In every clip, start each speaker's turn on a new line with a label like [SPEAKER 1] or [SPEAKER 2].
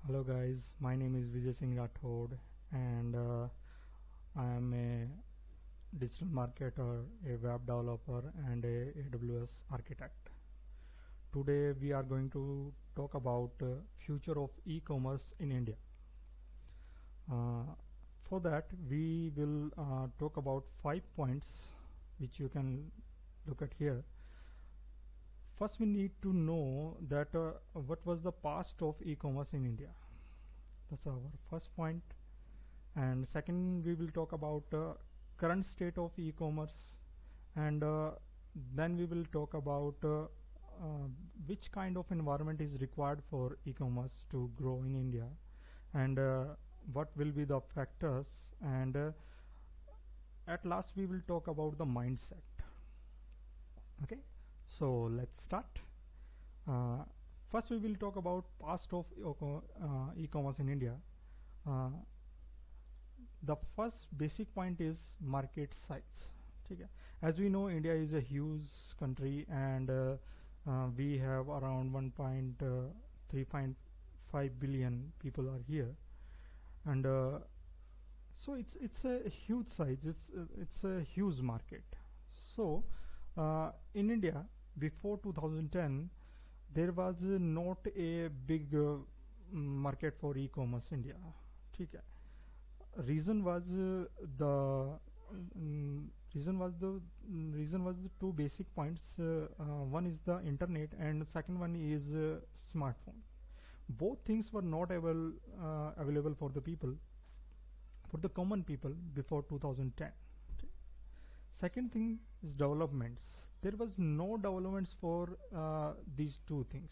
[SPEAKER 1] Hello guys, my name is Vijay Singh Rathod and I am a digital marketer, a web developer and a AWS architect. Today we are going to talk about future of e-commerce in India. For that we will talk about 5 points which you can look at here. First we need to know that what was the past of e-commerce in India. That's our first point. And second we will talk about current state of e-commerce, and then we will talk about which kind of environment is required for e-commerce to grow in India, and what will be the factors, and at last we will talk about the mindset. Okay, so let's start. uh, First we will talk about past of e-commerce in India. uh, the first basic point is market size. Okay. As we know, India is a huge country, and we have around 1.3.5 billion people are here, and so it's a huge size. It's a huge market. So in India before 2010, there was not a big market for e-commerce India. Okay. Reason was the mm, reason was the two basic points. One is the internet, and second one is smartphone. Both things were not available for the people, for the common people before 2010. Okay. Second thing is developments. There was no developments for these two things.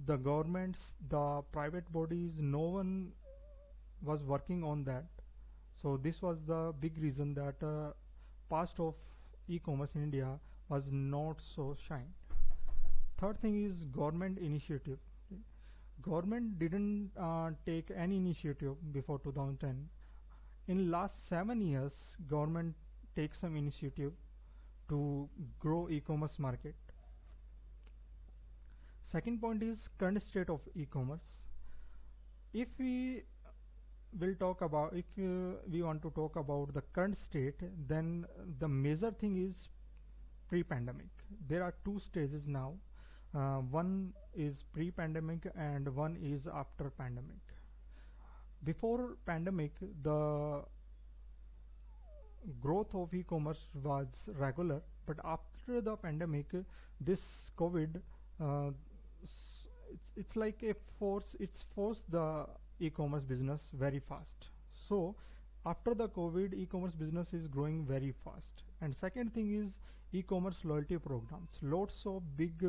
[SPEAKER 1] The governments, the private bodies, no one was working on that. So this was the big reason that past of e-commerce in India was not so shine. Third thing is government initiative. Government didn't take any initiative before 2010. In last 7 years, government takes some initiative to grow e-commerce market. Second point is current state of e-commerce. If we will talk about, if we want to talk about the current state, then the major thing is pre-pandemic. There are two stages now. One is pre-pandemic and one is after pandemic. Before pandemic, the growth of e-commerce was regular, but after the pandemic, this COVID, uh, it's like a force. It's forced the e-commerce business very fast. So after the COVID, e-commerce business is growing very fast. And second thing is e-commerce loyalty programs. Lots of big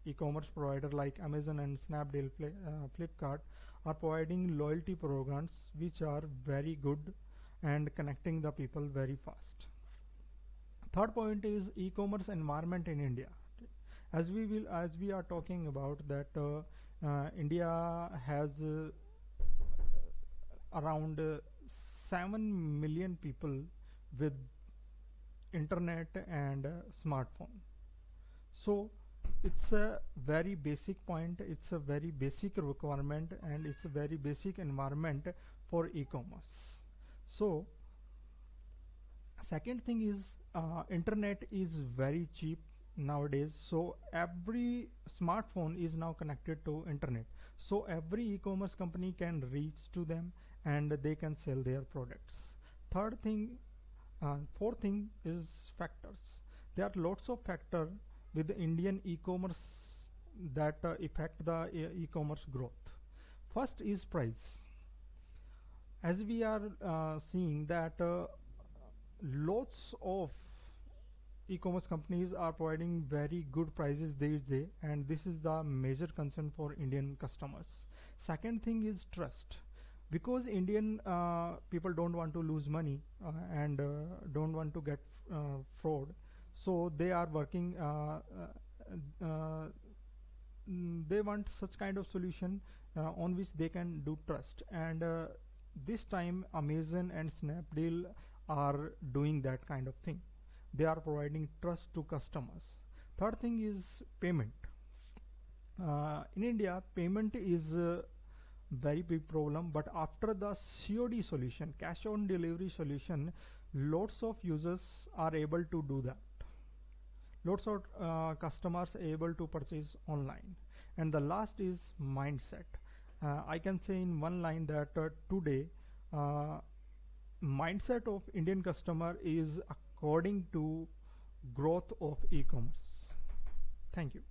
[SPEAKER 1] e-commerce provider like Amazon and Snapdeal, Flipkart are providing loyalty programs which are very good and connecting the people very fast. Third point is e-commerce environment in India. As we are talking about that, India has around 7 million people with internet and smartphone. So it's a very basic point, it's a very basic requirement, and it's a very basic environment for e-commerce. So second thing is internet is very cheap nowadays, so every smartphone is now connected to internet, so every e-commerce company can reach to them and they can sell their products. Third thing, fourth thing is factors. There are lots of factors with the Indian e-commerce that affect the e-commerce growth. First is price. As we are seeing that lots of e-commerce companies are providing very good prices these days, and this is the major concern for Indian customers. Second thing is trust, because Indian people don't want to lose money and don't want to get fraud, so they are working they want such kind of solution on which they can do trust, and this time Amazon and Snapdeal are doing that kind of thing. They are providing trust to customers. Third thing is payment. In India, payment is very big problem, but after the COD solution, cash on delivery solution, lots of users are able to do that. Lots of customers are able to purchase online. And the last is mindset. I can say in one line that today uh, mindset of Indian customer is according to growth of e-commerce. Thank you.